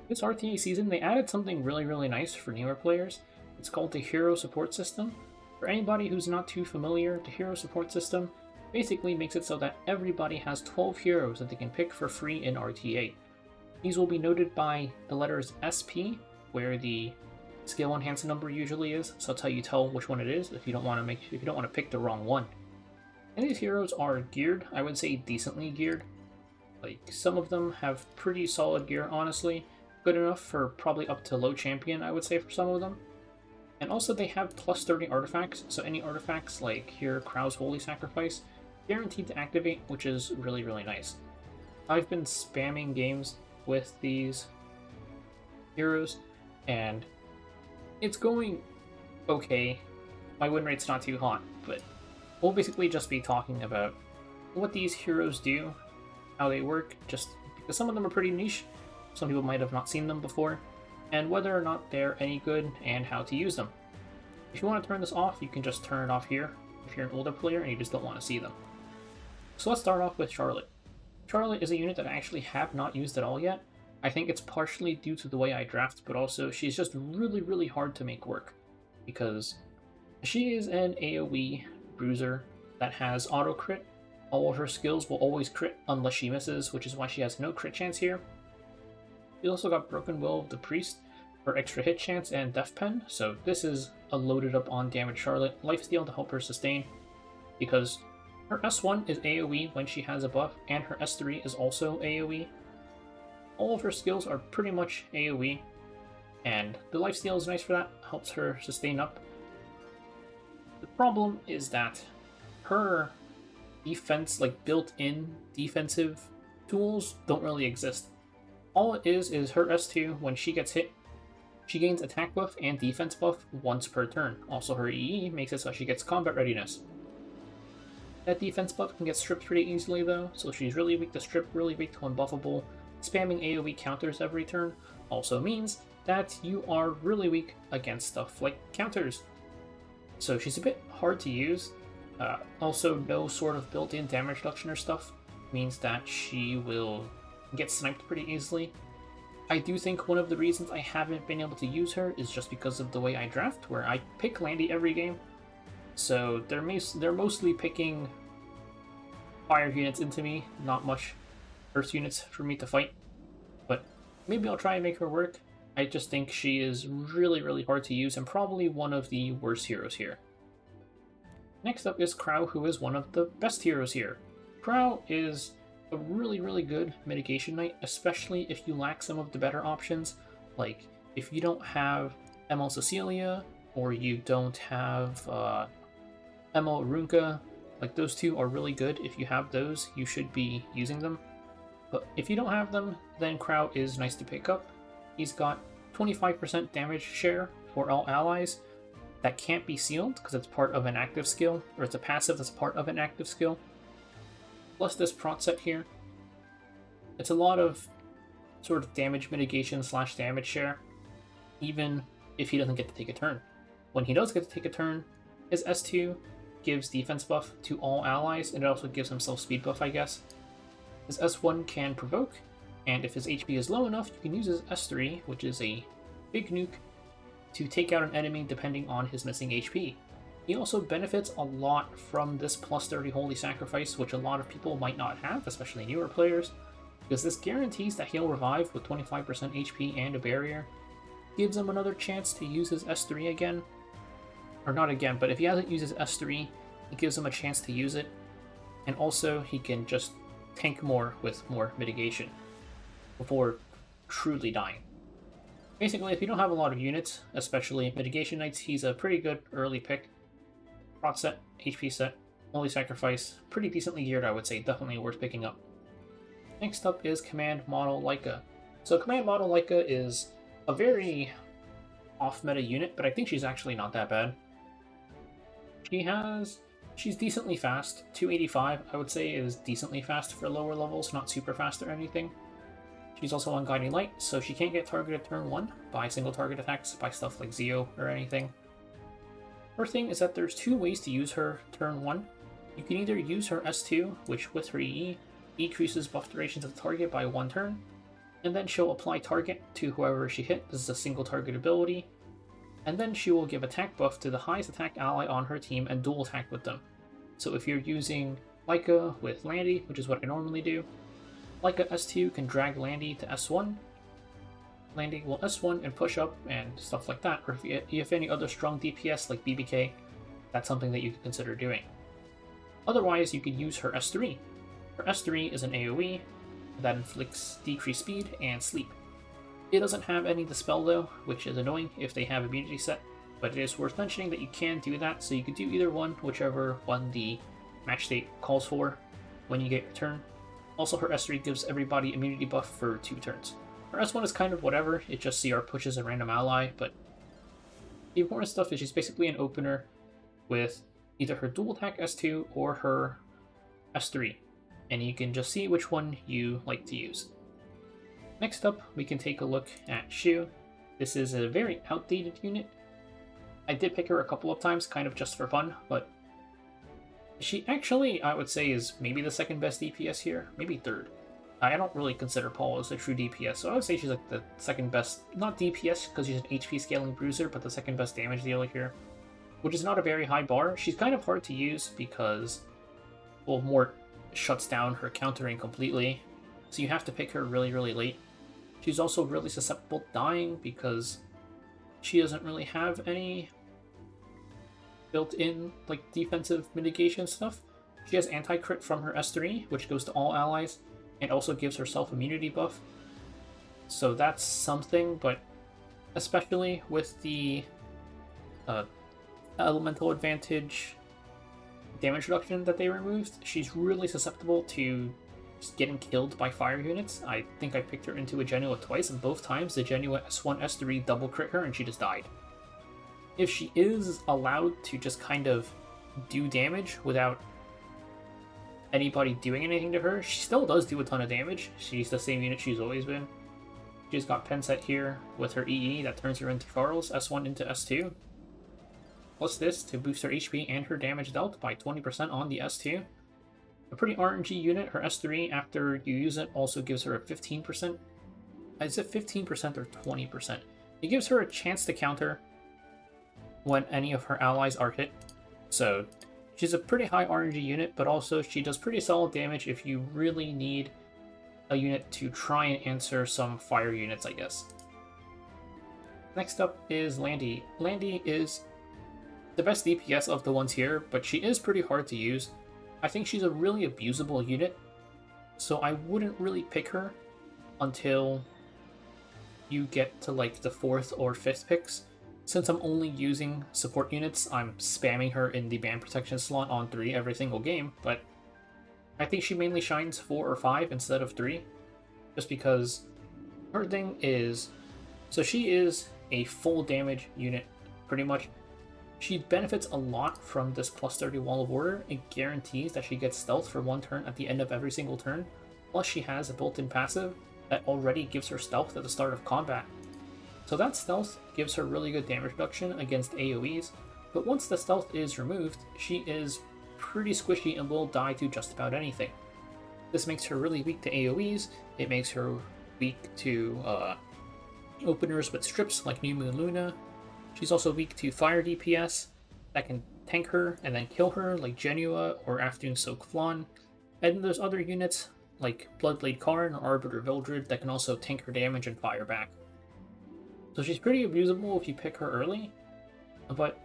This RTA season, they added something really nice for newer players. It's called the Hero Support System. For anybody who's not too familiar, the Hero Support System basically makes it so that everybody has 12 heroes that they can pick for free in RTA. These will be noted by the letters SP, where the skill enhancement number usually is, so that's how you tell which one it is if you don't want to pick the wrong one. And these heroes are geared, I would say decently geared. Like, some of them have pretty solid gear, honestly. Good enough for probably up to low champion, I would say, for some of them. And also they have plus 30 artifacts, so any artifacts like here, Krau's Holy Sacrifice, guaranteed to activate, which is really nice. I've been spamming games with these heroes, and it's going okay. My win rate's not too hot, but we'll basically just be talking about what these heroes do, how they work, just because some of them are pretty niche, some people might have not seen them before, and whether or not they're any good and how to use them. If you want to turn this off, you can just turn it off here if you're an older player and you just don't want to see them. So let's start off with Charlotte. Charlotte is a unit that I actually have not used at all yet. I think it's partially due to the way I draft, but also she's just really hard to make work, because she is an AoE bruiser that has auto crit. All of her skills will always crit unless she misses, which is why she has no crit chance here. We also got Broken Will of the Priest for extra hit chance and Death Pen, so this is a loaded up on damage Charlotte. Lifesteal to help her sustain, because her S1 is AoE when she has a buff, and her S3 is also AoE. All of her skills are pretty much AoE, and the lifesteal is nice for that, helps her sustain up. The problem is that her defense, like built-in defensive tools, don't really exist. All it is her S2, when she gets hit, she gains attack buff and defense buff once per turn. Also her EE makes it so she gets combat readiness. That defense buff can get stripped pretty easily though, so she's really weak to strip, really weak to unbuffable. Spamming AoE counters every turn also means that you are really weak against stuff like counters. So she's a bit hard to use. Also, no sort of built-in damage reduction or stuff means that she will get sniped pretty easily. I do think one of the reasons I haven't been able to use her is just because of the way I draft, where I pick Landy every game. So they're mostly picking fire units into me, not much earth units for me to fight. But maybe I'll try and make her work. I just think she is really hard to use and probably one of the worst heroes here. Next up is Krau, who is one of the best heroes here. Krau is a really good mitigation knight, especially if you lack some of the better options, like if you don't have ML Cecilia or you don't have ML Runka. Like, those two are really good. If you have those, you should be using them. But if you don't have them, then Krau is nice to pick up. He's got 25% damage share for all allies. That can't be sealed because it's part of an active skill, or it's a passive that's part of an active skill. Plus this prot set here. It's a lot of sort of damage mitigation / damage share, even if he doesn't get to take a turn. When he does get to take a turn, his S2 gives defense buff to all allies, and it also gives himself speed buff, I guess. His S1 can provoke, and if his HP is low enough, you can use his S3, which is a big nuke, to take out an enemy depending on his missing HP. He also benefits a lot from this plus 30 Holy Sacrifice, which a lot of people might not have, especially newer players, because this guarantees that he'll revive with 25% HP and a barrier. Gives him another chance to use his S3 again. Or not again, but if he hasn't used his S3, it gives him a chance to use it. And also, he can just tank more with more mitigation before truly dying. Basically, if you don't have a lot of units, especially mitigation knights, he's a pretty good early pick. Prot set, HP set, Holy Sacrifice, pretty decently geared, I would say, definitely worth picking up. Next up is Command Model Laika. So Command Model Laika is a very off-meta unit, but I think she's actually not that bad. She's decently fast. 285, I would say, is decently fast for lower levels, not super fast or anything. She's also on Guiding Light, so she can't get targeted turn 1 by single target attacks by stuff like Zeo or anything. Her thing is that there's two ways to use her turn 1. You can either use her S2, which with her EE decreases buff durations of the target by 1 turn, and then she'll apply target to whoever she hit. This is a single target ability. And then she will give attack buff to the highest attack ally on her team and dual attack with them. So if you're using Laika with Landy, which is what I normally do, Laika S2 can drag Landy to S1. Landy will S1 and push up and stuff like that. Or if you have any other strong DPS like BBK, that's something that you can consider doing. Otherwise, you could use her S3. Her S3 is an AoE that inflicts decreased speed and sleep. It doesn't have any dispel though, which is annoying if they have immunity set, but it is worth mentioning that you can do that, so you could do either one, whichever one the match state calls for when you get your turn. Also, her S3 gives everybody immunity buff for 2 turns. Her S1 is kind of whatever, it just CR pushes a random ally, but the important stuff is she's basically an opener with either her dual attack S2 or her S3, and you can just see which one you like to use. Next up, we can take a look at Choux. This is a very outdated unit. I did pick her a couple of times, kind of just for fun, but she actually, I would say, is maybe the second best DPS here, maybe third. I don't really consider Paul as a true DPS, so I would say she's like the second best, not DPS because she's an HP scaling bruiser, but the second best damage dealer here, which is not a very high bar. She's kind of hard to use because, well, Mort shuts down her countering completely, so you have to pick her really, really late. She's also really susceptible to dying because she doesn't really have any built-in like defensive mitigation stuff. She has anti-crit from her S3, which goes to all allies, and also gives herself immunity buff. So that's something, but especially with the elemental advantage damage reduction that they removed, she's really susceptible to just getting killed by fire units. I think I picked her into a Genua twice, and both times the Genua S1, S3 double crit her and she just died. If she is allowed to just kind of do damage without anybody doing anything to her, she still does do a ton of damage. She's the same unit she's always been. She's got pen set here with her EE that turns her into Charles, S1 into S2. Plus this to boost her HP and her damage dealt by 20% on the S2. A pretty RNG unit, her S3 after you use it also gives her a 15%. Is it 15% or 20%? It gives her a chance to counter when any of her allies are hit. So she's a pretty high RNG unit, but also she does pretty solid damage if you really need a unit to try and answer some fire units, I guess. Next up is Landy. Landy is the best DPS of the ones here, but she is pretty hard to use. I think she's a really abusable unit, so I wouldn't really pick her until you get to like the 4th or 5th picks. Since I'm only using support units, I'm spamming her in the band protection slot on 3 every single game, but I think she mainly shines 4 or 5 instead of 3, just because her thing is, so she is a full damage unit, pretty much. She benefits a lot from this plus 30 Wall of Order. It guarantees that she gets stealth for 1 turn at the end of every single turn, plus she has a built-in passive that already gives her stealth at the start of combat. So that stealth gives her really good damage reduction against AoEs, but once the stealth is removed, she is pretty squishy and will die to just about anything. This makes her really weak to AoEs, it makes her weak to openers with strips like New Moon Luna. She's also weak to fire DPS that can tank her and then kill her like Genua or Afternoon Soak Flan. And then there's other units like Bloodblade Karn or Arbiter Vildred that can also tank her damage and fire back. So she's pretty abusable if you pick her early, but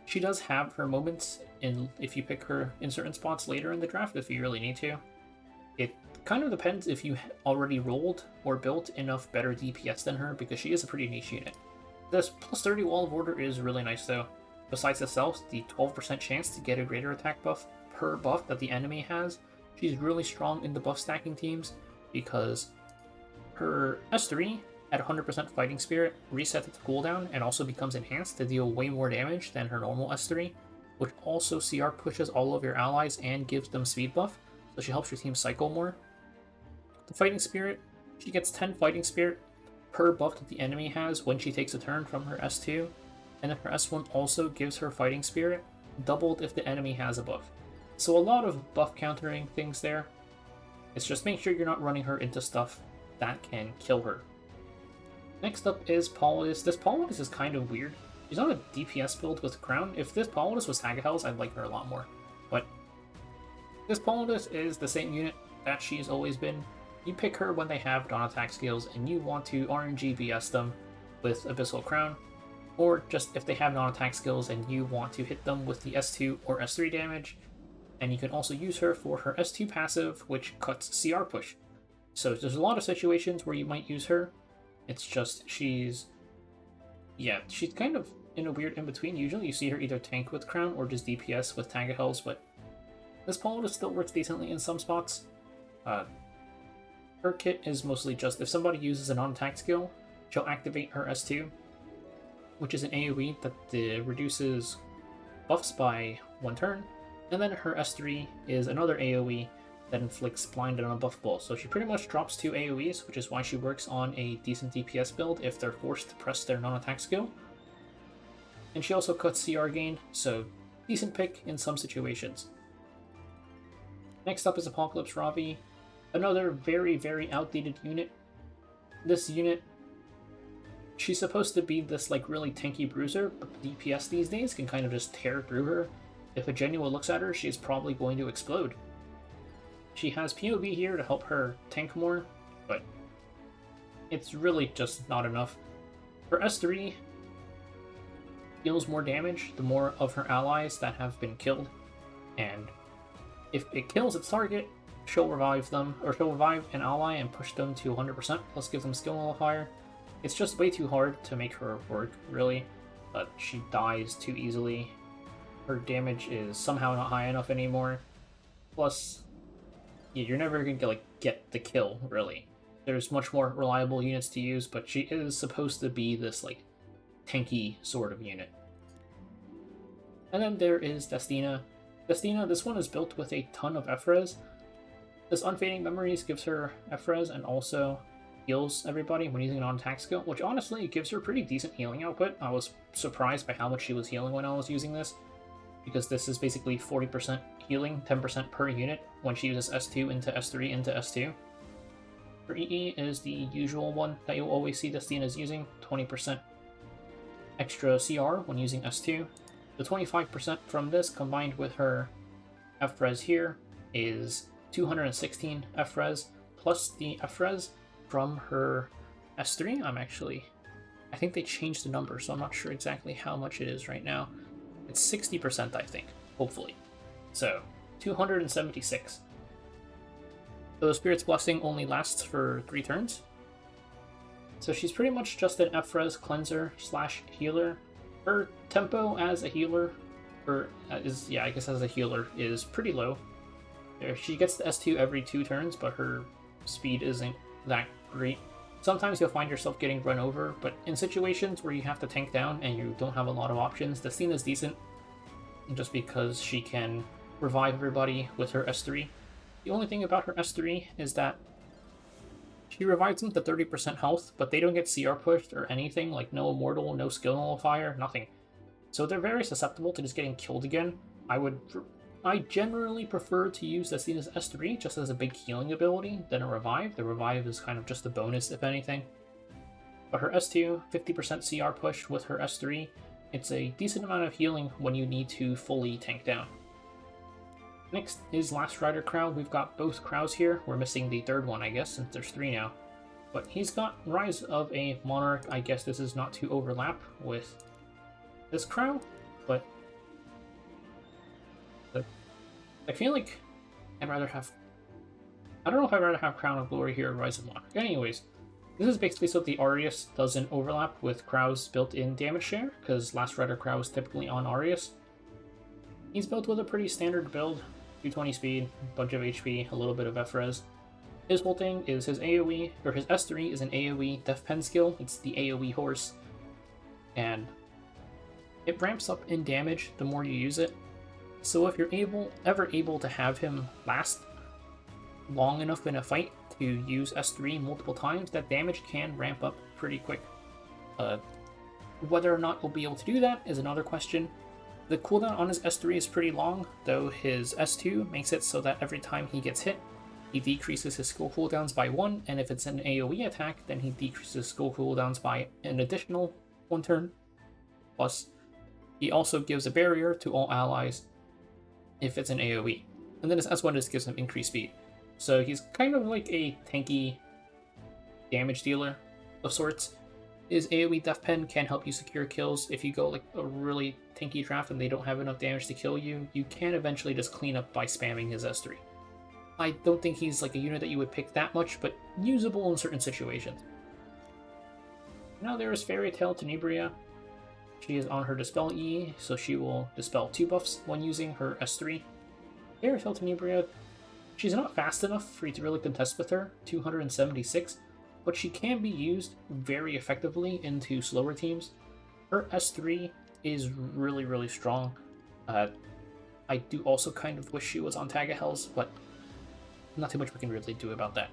she does have her moments if you pick her in certain spots later in the draft if you really need to. It kind of depends if you already rolled or built enough better DPS than her, because she is a pretty niche unit. This plus 30 Wall of Order is really nice though. Besides itself, the 12% chance to get a greater attack buff per buff that the enemy has, she's really strong in the buff stacking teams because her S3 at 100% Fighting Spirit resets its cooldown and also becomes enhanced to deal way more damage than her normal S3, which also CR pushes all of your allies and gives them speed buff, so she helps your team cycle more. The Fighting Spirit, she gets 10 Fighting Spirit per buff that the enemy has when she takes a turn from her S2, and then her S1 also gives her Fighting Spirit, doubled if the enemy has a buff. So a lot of buff countering things there. It's just make sure you're not running her into stuff that can kill her. Next up is Politis. This Politis is kind of weird. She's on a DPS build with Crown. If this Politis was Tagahel's, I'd like her a lot more. But this Politis is the same unit that she's always been. You pick her when they have non-attack skills and you want to RNG BS them with Abyssal Crown, or just if they have non-attack skills and you want to hit them with the S2 or S3 damage, and you can also use her for her S2 passive, which cuts CR push. So there's a lot of situations where you might use her. It's just she's kind of in a weird in-between. Usually you see her either tank with Crown or just DPS with Tagahel's, but this Politis still works decently in some spots. Her kit is mostly just if somebody uses a non-attack skill, she'll activate her S2, which is an AoE that reduces buffs by 1 turn, and then her S3 is another AoE that inflicts blind and unbuff blow. So she pretty much drops 2 AoEs, which is why she works on a decent DPS build if they're forced to press their non-attack skill. And she also cuts CR gain, so decent pick in some situations. Next up is Apocalypse Ravi, another very, very outdated unit. This unit, she's supposed to be this like really tanky bruiser, but DPS these days can kind of just tear through her. If a Genua looks at her, she's probably going to explode. She has POV here to help her tank more, but it's really just not enough. Her S3 deals more damage the more of her allies that have been killed, and if it kills its target, she'll revive them, or she'll revive an ally and push them to 100%, plus give them skill nullifier. It's just way too hard to make her work, really, but she dies too easily. Her damage is somehow not high enough anymore. Plus, yeah, you're never going to get the kill, really. There's much more reliable units to use, but she is supposed to be this tanky sort of unit. And then there is Destina. Destina, this one is built with a ton of F-res. This Unfading Memories gives her F-res and also heals everybody when using an on-attack skill, which honestly gives her pretty decent healing output. I was surprised by how much she was healing when I was using this, because this is basically 40% healing, 10% per unit when she uses S2 into S3 into S2. Her EE is the usual one that you'll always see Destina's using, 20% extra CR when using S2. The 25% from this combined with her F-res here is 216 F-res, plus the F-res from her S3. I think they changed the number, so I'm not sure exactly how much it is right now. It's 60%, I think, hopefully. So, 276. So Spirit's Blessing only lasts for 3 turns. So she's pretty much just an F-res cleanser / healer. Her tempo as a healer, as a healer, is pretty low. She gets the S2 every 2 turns, but her speed isn't that great. Sometimes you'll find yourself getting run over, but in situations where you have to tank down and you don't have a lot of options, Destina's decent, just because she can revive everybody with her S3. The only thing about her S3 is that she revives them to 30% health, but they don't get CR pushed or anything, like no immortal, no skill nullifier, nothing. So they're very susceptible to just getting killed again. I generally prefer to use Destina's S3 just as a big healing ability than a revive. The revive is kind of just a bonus, if anything. But her S2, 50% CR push with her S3, it's a decent amount of healing when you need to fully tank down. Next is Last Rider Krau. We've got both Kraus here. We're missing the third one, I guess, since there's 3 now. But he's got Rise of a Monarch. I guess this is not to overlap with this Krau, but I feel like I don't know if I'd rather have Crown of Glory here or Rise of Monarch. Anyways, this is basically so the Aureus doesn't overlap with Krau's built-in damage share, because Last Rider Krau is typically on Aureus. He's built with a pretty standard build, 220 speed, bunch of HP, a little bit of F-res. His whole thing is his AoE, or his S3 is an AoE Death Pen skill. It's the AoE horse, and it ramps up in damage the more you use it. So if you're ever able to have him last long enough in a fight to use S3 multiple times, that damage can ramp up pretty quick. Whether or not we'll be able to do that is another question. The cooldown on his S3 is pretty long, though his S2 makes it so that every time he gets hit, he decreases his skill cooldowns by 1, and if it's an AoE attack, then he decreases skill cooldowns by an additional 1 turn. Plus, he also gives a barrier to all allies if it's an AoE. And then his S1 just gives him increased speed. So he's kind of like a tanky damage dealer of sorts. His AoE Death Pen can help you secure kills. If you go like a really tanky draft and they don't have enough damage to kill you, you can eventually just clean up by spamming his S3. I don't think he's like a unit that you would pick that much, but usable in certain situations. Now there is Fairytale Tenebria. She is on her Dispel E, so she will dispel 2 buffs when using her S3. Fairytale Tenebria, she's not fast enough for you to really contest with her, 276, but she can be used very effectively into slower teams. Her S3 is really, really strong. I do also kind of wish she was on Tagahells, but not too much we can really do about that.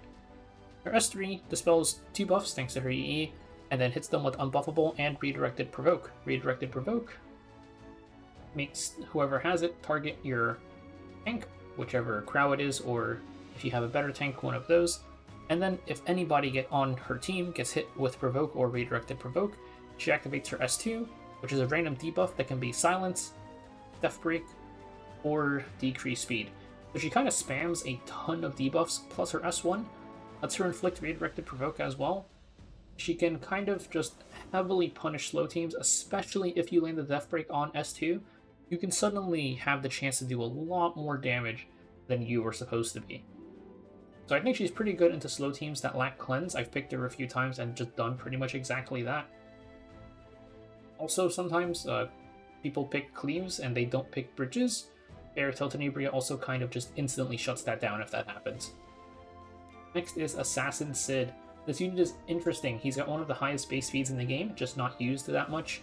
Her S3 dispels 2 buffs thanks to her EE, and then hits them with Unbuffable and Redirected Provoke. Redirected Provoke makes whoever has it target your tank, whichever Krau it is, or if you have a better tank, one of those. And then if anybody on her team gets hit with Provoke or Redirected Provoke, she activates her S2, which is a random debuff that can be Silence, Death Break, or Decrease Speed. So she kind of spams a ton of debuffs, plus her S1 lets her inflict Redirected Provoke as well. She can kind of just heavily punish slow teams, especially if you land the Death Break on S2. You can suddenly have the chance to do a lot more damage than you were supposed to be. So I think she's pretty good into slow teams that lack cleanse. I've picked her a few times and just done pretty much exactly that. Also, sometimes people pick cleaves and they don't pick bridges. Fairytale Tenebria also kind of just instantly shuts that down if that happens. Next is Assassin Cidd. This unit is interesting. He's got one of the highest base speeds in the game, just not used that much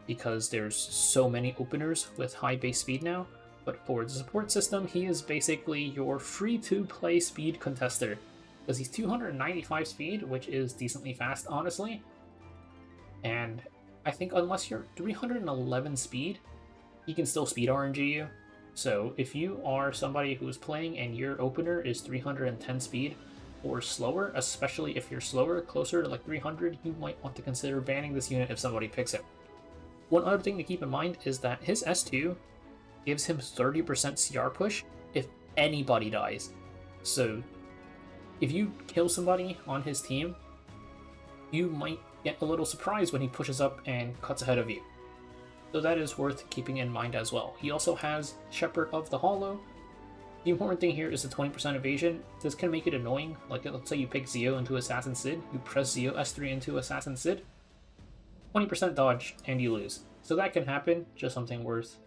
because there's so many openers with high base speed now. But for the support system, he is basically your free-to-play speed contester, because he's 295 speed, which is decently fast, honestly. And I think unless you're 311 speed, he can still speed RNG you. So if you are somebody who is playing and your opener is 310 speed or slower, especially if you're slower, closer to like 300, you might want to consider banning this unit if somebody picks it. One other thing to keep in mind is that his S2 gives him 30% CR push if anybody dies. So if you kill somebody on his team, you might get a little surprised when he pushes up and cuts ahead of you. So that is worth keeping in mind as well. He also has Shepherd of the Hollow. The important thing here is the 20% evasion. This can make it annoying. Like, let's say you pick Zio into Assassin Cidd, you press Zio S3 into Assassin Cidd, 20% dodge, and you lose. So that can happen, just something worth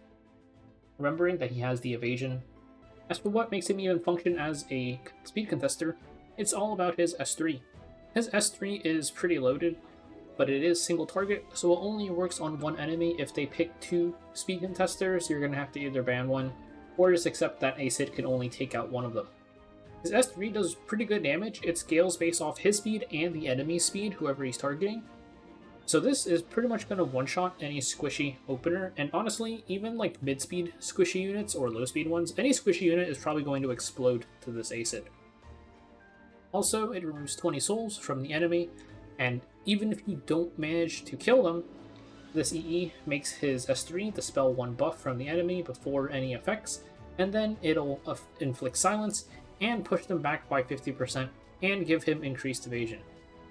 remembering that he has the evasion. As for what makes him even function as a speed contester, it's all about his S3. His S3 is pretty loaded, but it is single target, so it only works on one enemy. If they pick 2 speed contesters, you're going to have to either ban one, or just accept that a Cidd can only take out one of them. His S3 does pretty good damage. It scales based off his speed and the enemy's speed, whoever he's targeting. So this is pretty much going to one-shot any squishy opener, and honestly, even like mid-speed squishy units or low-speed ones, any squishy unit is probably going to explode to this Cidd. Also, it removes 20 souls from the enemy, and even if you don't manage to kill them, this EE makes his S3 dispel 1 buff from the enemy before any effects, and then it'll inflict silence and push them back by 50% and give him increased evasion.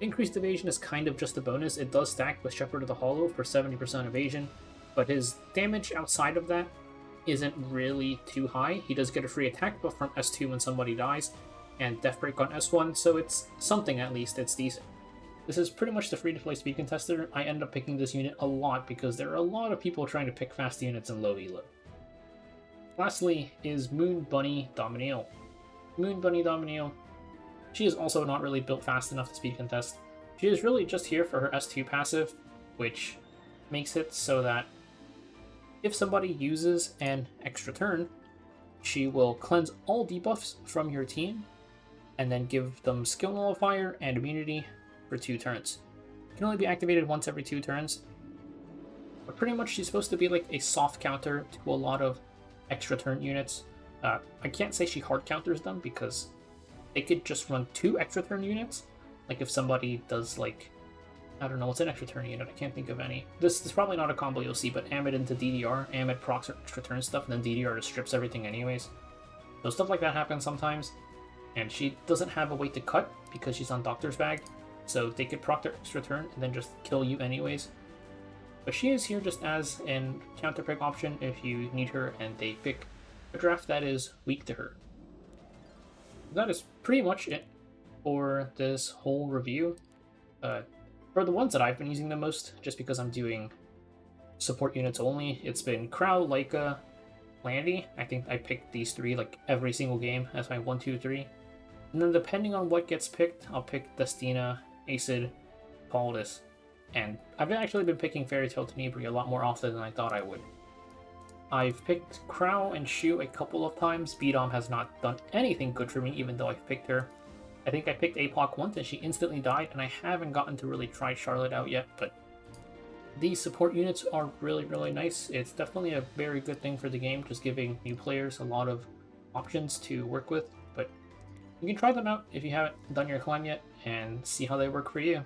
Increased evasion is kind of just a bonus. It does stack with Shepherd of the Hollow for 70% evasion, but his damage outside of that isn't really too high. He does get a free attack buff from S2 when somebody dies, and Death Break on S1, so it's something at least, it's decent. This is pretty much the free-to-play speed contester. I end up picking this unit a lot because there are a lot of people trying to pick fast units in low elo. Lastly is Moon Bunny Dominiel. Moon Bunny Dominiel, she is also not really built fast enough to speed contest. She is really just here for her S2 passive, which makes it so that if somebody uses an extra turn, she will cleanse all debuffs from your team and then give them skill nullifier and immunity for 2 turns. It can only be activated once every 2 turns, but pretty much she's supposed to be like a soft counter to a lot of extra turn units. I can't say she hard counters them because they could just run 2 extra turn units. Like if somebody does like, I don't know, what's an extra turn unit? I can't think of any. This is probably not a combo you'll see, but Amid into DDR. Amid procs her extra turn stuff, and then DDR just strips everything anyways. So stuff like that happens sometimes. And she doesn't have a way to cut because she's on Doctor's Bag. So they could proc their extra turn and then just kill you anyways. But she is here just as an counter pick option if you need her and they pick a draft that is weak to her. That is pretty much it for this whole review. For the ones that I've been using the most, just because I'm doing support units only, it's been Krau, Laika, Landy. I think I picked these 3 like every single game as my 1, 2, 3. And then depending on what gets picked, I'll pick Destina, Cidd, Politis. And I've actually been picking Fairytale Tenebria a lot more often than I thought I would. I've picked Krau and Choux a couple of times. Bdom has not done anything good for me, even though I've picked her. I think I picked Apoc once and she instantly died, and I haven't gotten to really try Charlotte out yet, but these support units are really, really nice. It's definitely a very good thing for the game, just giving new players a lot of options to work with, but you can try them out if you haven't done your climb yet and see how they work for you.